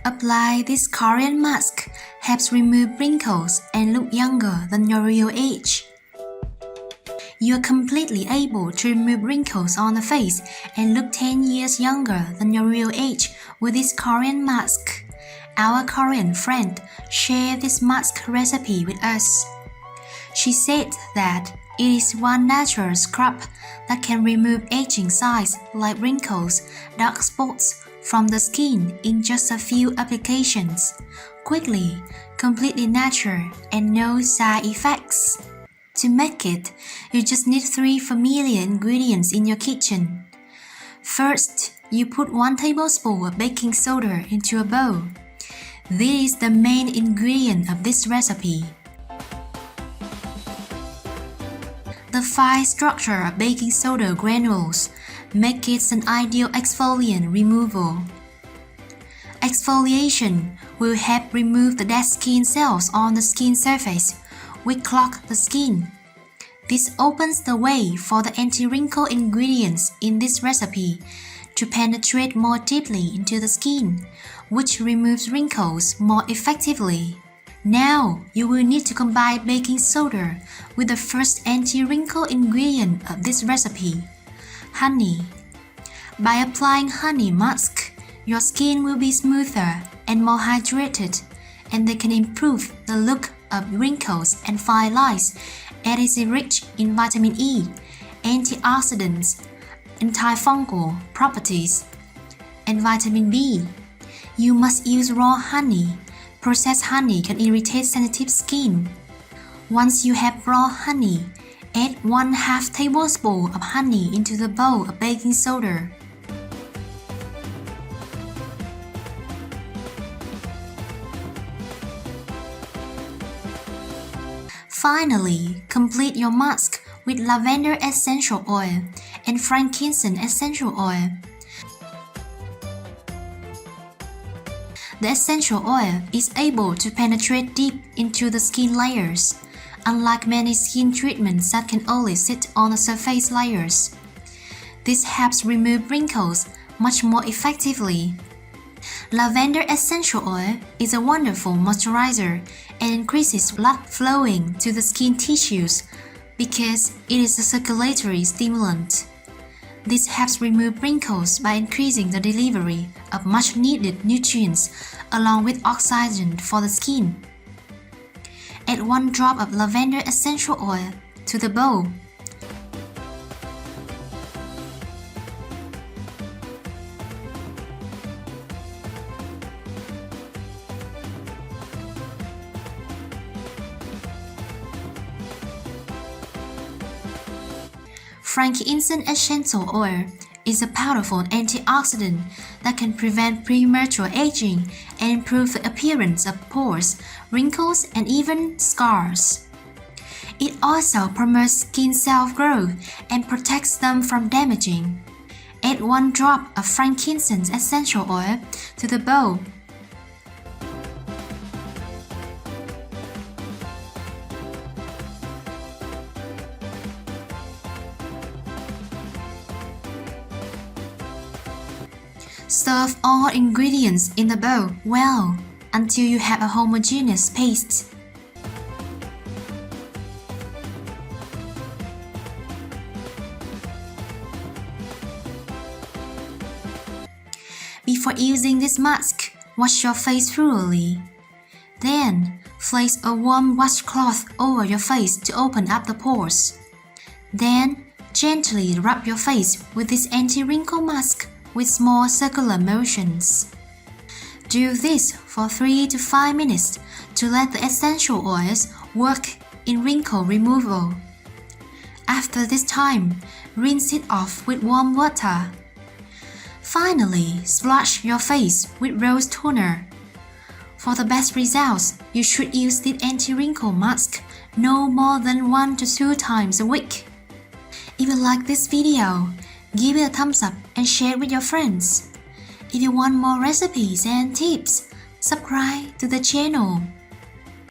Apply this Korean mask helps remove wrinkles and look younger than your real age. You are completely able to remove wrinkles on the face and look 10 years younger than your real age with this Korean mask. Our Korean friend shared this mask recipe with us. She said that it is one natural scrub that can remove aging signs like wrinkles, dark spots from the skin in just a few applications, quickly, completely natural, and no side effects. To make it, you just need 3 familiar ingredients in your kitchen. First, you put 1 tablespoon of baking soda into a bowl. This is the main ingredient of this recipe. The fine structure of baking soda granules make it an ideal exfoliant removal. Exfoliation will help remove the dead skin cells on the skin surface, which clog the skin. This opens the way for the anti-wrinkle ingredients in this recipe to penetrate more deeply into the skin, which removes wrinkles more effectively. Now, you will need to combine baking soda with the first anti-wrinkle ingredient of this recipe, honey. By applying honey mask, your skin will be smoother and more hydrated, and they can improve the look of wrinkles and fine lines, as it is rich in vitamin E, antioxidants, antifungal properties, and vitamin B. You must use raw honey. Processed honey can irritate sensitive skin. Once you have raw honey, add 1/2 tablespoon of honey into the bowl of baking soda. Finally, complete your mask with lavender essential oil and frankincense essential oil. The essential oil is able to penetrate deep into the skin layers, unlike many skin treatments that can only sit on the surface layers. This helps remove wrinkles much more effectively. Lavender essential oil is a wonderful moisturizer and increases blood flowing to the skin tissues because it is a circulatory stimulant. This helps remove wrinkles by increasing the delivery of much-needed nutrients along with oxygen for the skin. Add 1 drop of lavender essential oil to the bowl. Frankincense essential oil is a powerful antioxidant that can prevent premature aging and improve the appearance of pores, wrinkles, and even scars. It also promotes skin cell growth and protects them from damaging. Add 1 drop of frankincense essential oil to the bowl. Serve all ingredients in the bowl well until you have a homogeneous paste. Before using this mask, wash your face thoroughly. Then, place a warm washcloth over your face to open up the pores. Then, gently rub your face with this anti-wrinkle mask with small circular motions. Do this for 3 to 5 minutes to let the essential oils work in wrinkle removal. After this time, rinse it off with warm water. Finally, splash your face with rose toner. For the best results, you should use this anti-wrinkle mask no more than 1 to 2 times a week. If you like this video, give it a thumbs up and share it with your friends. If you want more recipes and tips, subscribe to the channel.